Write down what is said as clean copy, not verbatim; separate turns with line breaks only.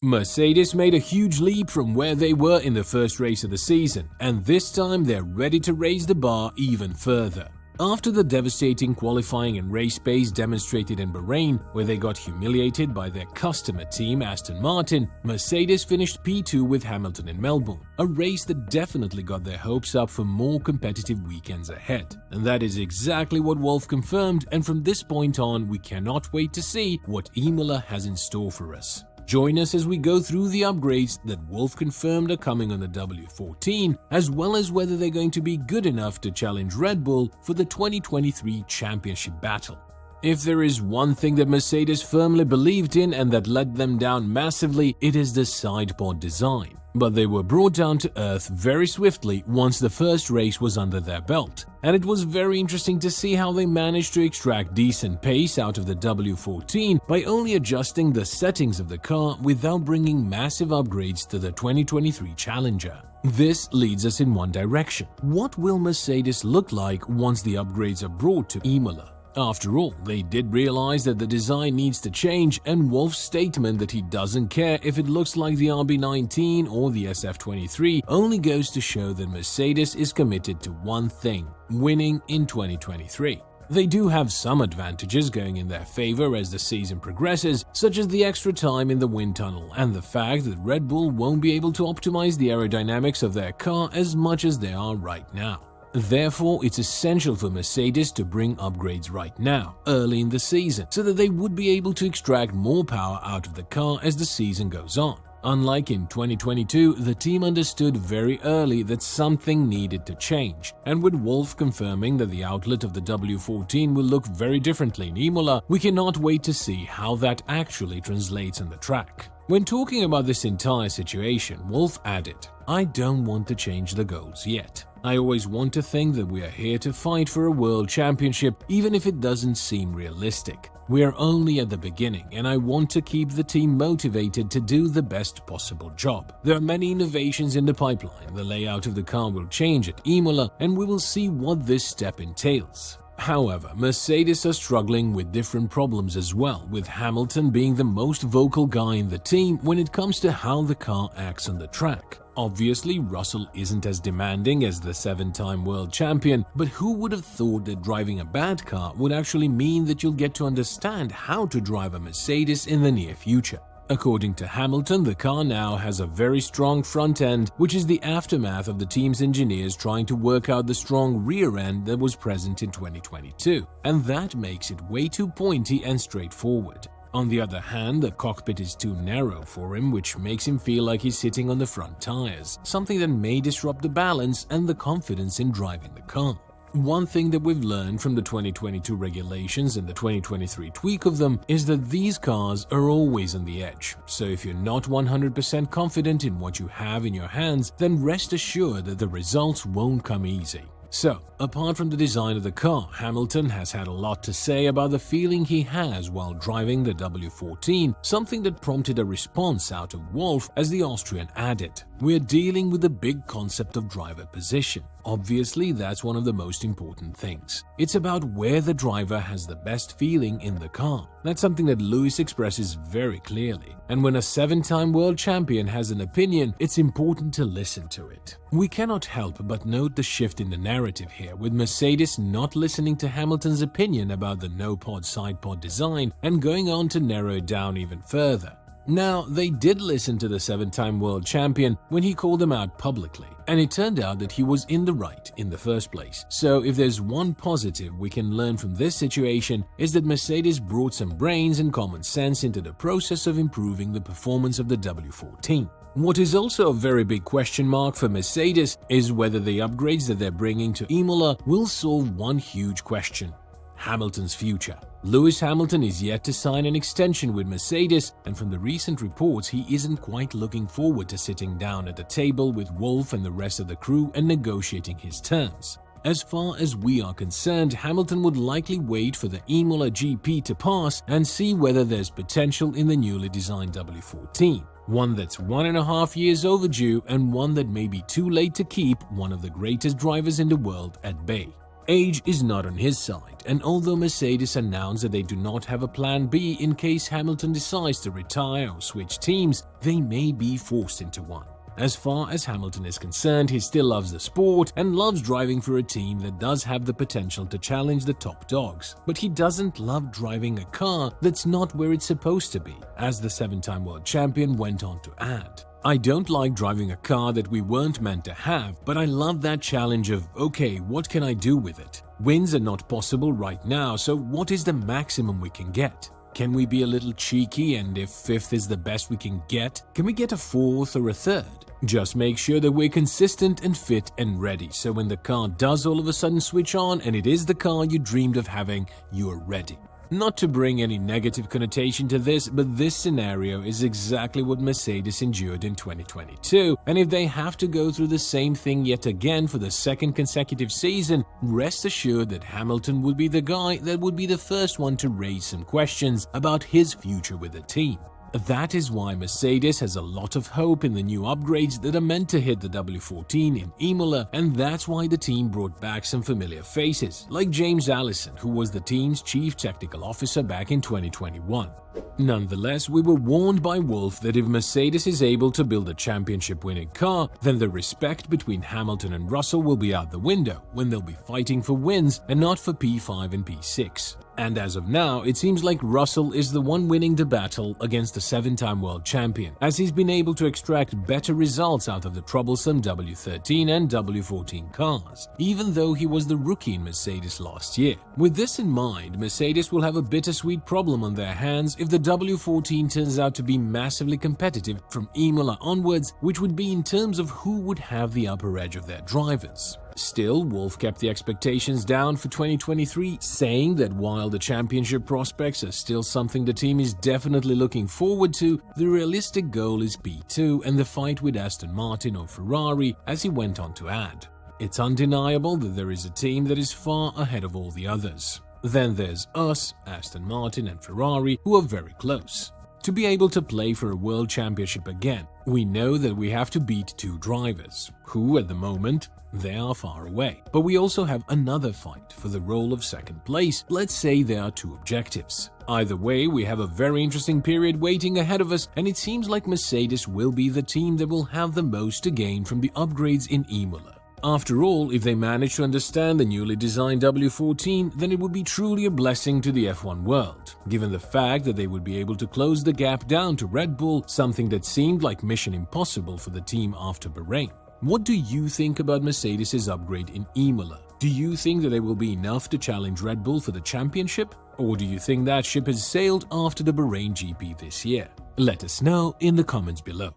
Mercedes made a huge leap from where they were in the first race of the season, and this time they're ready to raise the bar even further. After the devastating qualifying and race pace demonstrated in Bahrain, where they got humiliated by their customer team Aston Martin, Mercedes finished P2 with Hamilton in Melbourne, a race that definitely got their hopes up for more competitive weekends ahead. And that is exactly what Wolff confirmed, and from this point on, we cannot wait to see what Imola has in store for us. Join us as we go through the upgrades that Wolff confirmed are coming on the W14, as well as whether they're going to be good enough to challenge Red Bull for the 2023 championship battle. If there is one thing that Mercedes firmly believed in and that let them down massively, it is the side pod design. But they were brought down to earth very swiftly once the first race was under their belt. And it was very interesting to see how they managed to extract decent pace out of the W14 by only adjusting the settings of the car without bringing massive upgrades to the 2023 Challenger. This leads us in one direction. What will Mercedes look like once the upgrades are brought to Imola? After all, they did realize that the design needs to change, and Wolff's statement that he doesn't care if it looks like the RB19 or the SF23 only goes to show that Mercedes is committed to one thing: winning in 2023. They do have some advantages going in their favor as the season progresses, such as the extra time in the wind tunnel and the fact that Red Bull won't be able to optimize the aerodynamics of their car as much as they are right now. Therefore, it's essential for Mercedes to bring upgrades right now, early in the season, so that they would be able to extract more power out of the car as the season goes on. Unlike in 2022, the team understood very early that something needed to change, and with Wolff confirming that the outlet of the W14 will look very differently in Imola, we cannot wait to see how that actually translates on the track. When talking about this entire situation, Wolff added, "I don't want to change the goals yet. I always want to think that we are here to fight for a world championship, even if it doesn't seem realistic. We are only at the beginning, and I want to keep the team motivated to do the best possible job. There are many innovations in the pipeline. The layout of the car will change at Imola, and we will see what this step entails." However, Mercedes are struggling with different problems as well, with Hamilton being the most vocal guy in the team when it comes to how the car acts on the track. Obviously, Russell isn't as demanding as the 7-time world champion, but who would have thought that driving a bad car would actually mean that you'll get to understand how to drive a Mercedes in the near future? According to Hamilton, the car now has a very strong front end, which is the aftermath of the team's engineers trying to work out the strong rear end that was present in 2022, and that makes it way too pointy and straightforward. On the other hand, the cockpit is too narrow for him, which makes him feel like he's sitting on the front tires, something that may disrupt the balance and the confidence in driving the car. One thing that we've learned from the 2022 regulations and the 2023 tweak of them is that these cars are always on the edge, so if you're not 100% confident in what you have in your hands, then rest assured that the results won't come easy. So, apart from the design of the car, Hamilton has had a lot to say about the feeling he has while driving the W14, something that prompted a response out of Wolff as the Austrian added, "We're dealing with the big concept of driver position. Obviously, that's one of the most important things. It's about where the driver has the best feeling in the car. That's something that Lewis expresses very clearly. And when a 7-time world champion has an opinion, it's important to listen to it." We cannot help but note the shift in the narrative here, with Mercedes not listening to Hamilton's opinion about the no-pod side-pod design and going on to narrow it down even further. Now, they did listen to the 7-time world champion when he called them out publicly, and it turned out that he was in the right in the first place. So if there's one positive we can learn from this situation, is that Mercedes brought some brains and common sense into the process of improving the performance of the W14. What is also a very big question mark for Mercedes is whether the upgrades that they're bringing to Imola will solve one huge question: Hamilton's future. Lewis Hamilton is yet to sign an extension with Mercedes, and from the recent reports, he isn't quite looking forward to sitting down at a table with Wolff and the rest of the crew and negotiating his terms. As far as we are concerned, Hamilton would likely wait for the Imola GP to pass and see whether there's potential in the newly designed W14. One that's 1.5 years overdue and one that may be too late to keep one of the greatest drivers in the world at bay. Age is not on his side, and although Mercedes announced that they do not have a plan B in case Hamilton decides to retire or switch teams, they may be forced into one. As far as Hamilton is concerned, he still loves the sport and loves driving for a team that does have the potential to challenge the top dogs. But he doesn't love driving a car that's not where it's supposed to be, as the 7-time world champion went on to add. I don't like driving a car that we weren't meant to have, but I love that challenge of, okay, what can I do with it? Wins are not possible right now, so what is the maximum we can get? Can we be a little cheeky, and if 5th is the best we can get, can we get a 4th or a 3rd? Just make sure that we're consistent and fit and ready, so when the car does all of a sudden switch on and it is the car you dreamed of having, you're ready. Not to bring any negative connotation to this, but this scenario is exactly what Mercedes endured in 2022, and if they have to go through the same thing yet again for the 2nd consecutive season, rest assured that Hamilton would be the guy that would be the first one to raise some questions about his future with the team. That is why Mercedes has a lot of hope in the new upgrades that are meant to hit the W14 in Imola, and that's why the team brought back some familiar faces, like James Allison, who was the team's chief technical officer back in 2021. Nonetheless, we were warned by Wolff that if Mercedes is able to build a championship-winning car, then the respect between Hamilton and Russell will be out the window when they'll be fighting for wins and not for P5 and P6. And as of now, it seems like Russell is the one winning the battle against the 7-time world champion, as he's been able to extract better results out of the troublesome W13 and W14 cars, even though he was the rookie in Mercedes last year. With this in mind, Mercedes will have a bittersweet problem on their hands if the W14 turns out to be massively competitive from Imola onwards, which would be in terms of who would have the upper edge of their drivers. Still, Wolff kept the expectations down for 2023, saying that while the championship prospects are still something the team is definitely looking forward to, the realistic goal is P2 and the fight with Aston Martin or Ferrari, as he went on to add. It's undeniable that there is a team that is far ahead of all the others. Then there's us, Aston Martin and Ferrari, who are very close. To be able to play for a world championship again, we know that we have to beat 2 drivers, who at the moment, they are far away. But we also have another fight for the role of 2nd place. Let's say there are 2 objectives. Either way, we have a very interesting period waiting ahead of us, and it seems like Mercedes will be the team that will have the most to gain from the upgrades in Imola. After all, if they manage to understand the newly designed W14, then it would be truly a blessing to the F1 world, given the fact that they would be able to close the gap down to Red Bull, something that seemed like mission impossible for the team after Bahrain. What do you think about Mercedes' upgrade in Imola? Do you think that they will be enough to challenge Red Bull for the championship? Or do you think that ship has sailed after the Bahrain GP this year? Let us know in the comments below.